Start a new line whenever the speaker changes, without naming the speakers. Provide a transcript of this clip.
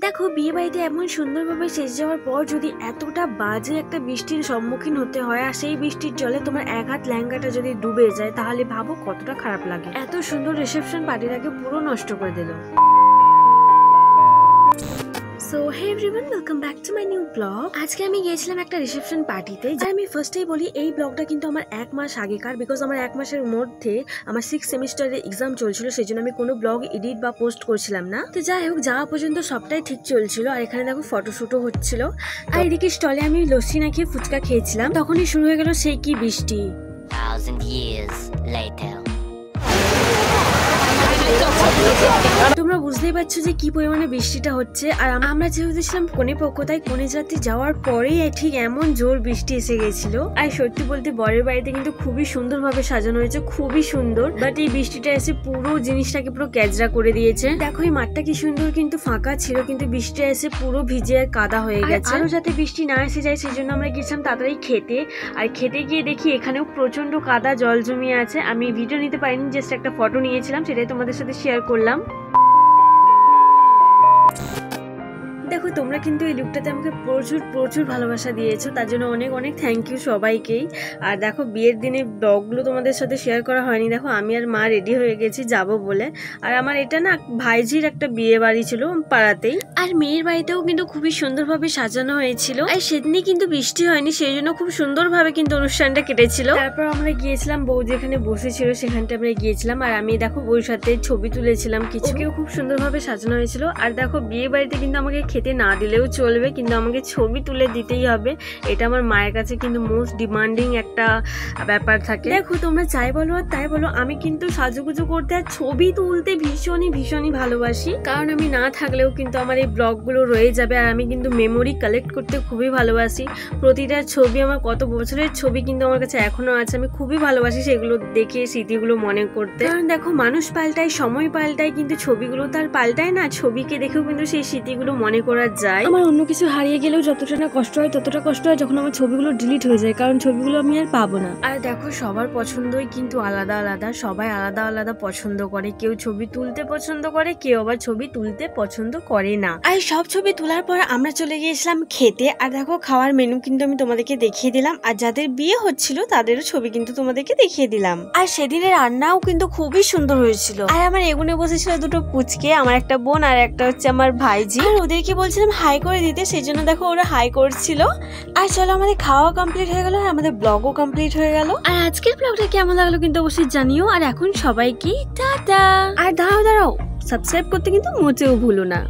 দেখো বিয়ে বাড়িতে এমন সুন্দরভাবে শেষ যাওয়ার পর যদি এতটা বাজে একটা বৃষ্টির সম্মুখীন হতে হয় আর সেই বৃষ্টির জলে তোমার এক হাত লেহেঙ্গাটা যদি ডুবে যায় তাহলে ভাবো কতটা খারাপ লাগে। এত সুন্দর রিসেপশন পার্টিটাকে পুরো নষ্ট করে দিল। So hey everyone, welcome back to my new blog. আজকে আমি গিয়েছিলাম একটা রিসেপশন পার্টিতে। আমি ফার্স্টেই বলি এই ব্লগটা কিন্তু আমার 1 মাস আগেকার, বিকজ আমার 1 মাসের মধ্যে আমার 6th সেমিস্টারের এক্সাম চলছিল, সেই জন্য আমি কোনো ব্লগ এডিট বা পোস্ট করছিলাম না। তো যাই হোক, যাওয়া পর্যন্ত সবটাই ঠিক চলছিল আর এখানে দেখো ফটোশুটও হচ্ছিল। আর এদিকে স্টলে আমি লস্যি না খেয়ে ফুচকা খেয়েছিলাম, তখনই শুরু হয়ে গেল সেই কি বৃষ্টি।
1000 years later.
তোমরা বুঝতেই পারছো যে কি পরিমাণে বৃষ্টিটা হচ্ছে। আর আমরা যেহেতু ছিলাম কোণে পক্ষ, তাই কোণে যাত্রী যাওয়ার পরেই ঠিক এমন জোর বৃষ্টি এসে গেছিল। আর সত্যি বলতে বরের বাড়িতে কিন্তু খুবই সুন্দরভাবে সাজানো হয়েছে, খুবই সুন্দর। বাট এই বৃষ্টিটা এসে পুরো জিনিসটাকে পুরো ক্যাজরা করে দিয়েছে। দেখো এই মাঠটা কি সুন্দর কিন্তু ফাঁকা ছিল, কিন্তু বৃষ্টিটা এসে পুরো ভিজে আর কাদা হয়ে গেছে। আরো যাতে বৃষ্টি না এসে যায় সেই জন্য আমরা গেছিলাম তাড়াতাড়ি খেতে। আর খেতে গিয়ে দেখি এখানেও প্রচন্ড কাদা জল জমিয়ে আছে। আমি ভিডিও নিতে পারিনি, জাস্ট একটা ফটো নিয়েছিলাম, সেটাই তোমাদের সাথে শেয়ার করলাম। দেখো তোমরা কিন্তু এই লুকটাতে আমাকে প্রচুর প্রচুর ভালোবাসা দিয়েছো, তার জন্য অনেক অনেক থ্যাংক ইউ সবাইকেই। আর দেখো বিয়ের দিনে ব্লগগুলো তোমাদের সাথে শেয়ার করা হয়নি। দেখো আমি আর মা রেডি হয়ে গেছি যাব বলে। আর আমার এটা না ভাইজির একটা বিয়ে বাড়ি ছিল পাড়াতেই, আর মেয়ের বাড়িতেও কিন্তু খুবই সুন্দরভাবে সাজানো হয়েছিল। আর সেদিনই কিন্তু বৃষ্টি হয়নি, সেই জন্য খুব সুন্দরভাবে কিন্তু অনুষ্ঠানটা কেটেছিল। তারপর আমরা গিয়েছিলাম, বউ যেখানে বসেছিল সেখানটা আমরা গিয়েছিলাম। আর আমি দেখো বউর সাথে ছবি তুলেছিলাম, কিছুকেও খুব সুন্দরভাবে সাজানো হয়েছিল। আর দেখো বিয়ে বাড়িতে কিন্তু আমাকে খেতে না দিলেও চলবে, কিন্তু আমাকে ছবি তুলে দিতেই হবে। এটা আমার মায়ের কাছে কিন্তু মোস্ট ডিমান্ডিং একটা ব্যাপার থাকে। দেখো তোমরা যাই বলো আর তাই বলো, আমি কিন্তু সাজুগুজু করতে আর ছবি তুলতে ভীষণই ভীষণই ভালোবাসি। কারণ আমি না থাকলেও কিন্তু আমার এই ব্লগগুলো রয়ে যাবে। আর আমি কিন্তু মেমোরি কালেক্ট করতে খুবই ভালোবাসি। প্রতিটা ছবি, আমার কত বছরের ছবি কিন্তু আমার কাছে এখনো আছে। আমি খুবই ভালোবাসি সেগুলো দেখে, স্মৃতিগুলো মনে করতে। কারণ দেখো মানুষ পাল্টায়, সময় পাল্টায়, কিন্তু ছবিগুলো তার পাল্টায় না। ছবিকে দেখেও কিন্তু সেই স্মৃতিগুলো মনে করা যায়। আমার অন্য কিছু হারিয়ে গেলেও যতটা না কষ্ট হয় ততটা কষ্ট হয় যখন আমার ছবিগুলো ডিলিট হয়ে যায়, কারণ ছবিগুলো আমি আর পাবো না। আর দেখো সবার পছন্দই কিন্তু আলাদা আলাদা, সবাই আলাদা আলাদা পছন্দ করে। কেউ ছবি তুলতে পছন্দ করে, কেউ আবার ছবি তুলতে পছন্দ করে না। আর সব ছবি তোলার পর আমরা চলে গিয়েছিলাম খেতে। আর দেখো খাওয়ার মেনু কিন্তু আমি তোমাদেরকে দেখিয়ে দিলাম, আর যাদের বিয়ে হচ্ছিল তাদেরও ছবি কিন্তু তোমাদেরকে দেখিয়ে দিলাম। আর সেদিনের রান্নাও কিন্তু খুবই সুন্দর হয়েছিল। আর আমার এগুনে বসেছিল দুটো পুচকে, আমার একটা বোন আর একটা হচ্ছে আমার ভাইজি। আর ওদেরকে বলছিলাম হাই করে দিতে, সেই জন্য দেখো ওরা হাই করছিল। আর চলো আমাদের খাওয়া কমপ্লিট হয়ে গেল আর আমাদের ব্লগও কমপ্লিট হয়ে গেল। আর আজকের ব্লগটা কেমন লাগলো কিন্তু অবশ্যই জানিও। আর এখন সবাইকে টাটা। আর দাঁড়াও সাবস্ক্রাইব করতে কিন্তু মোটেও ভুলো না।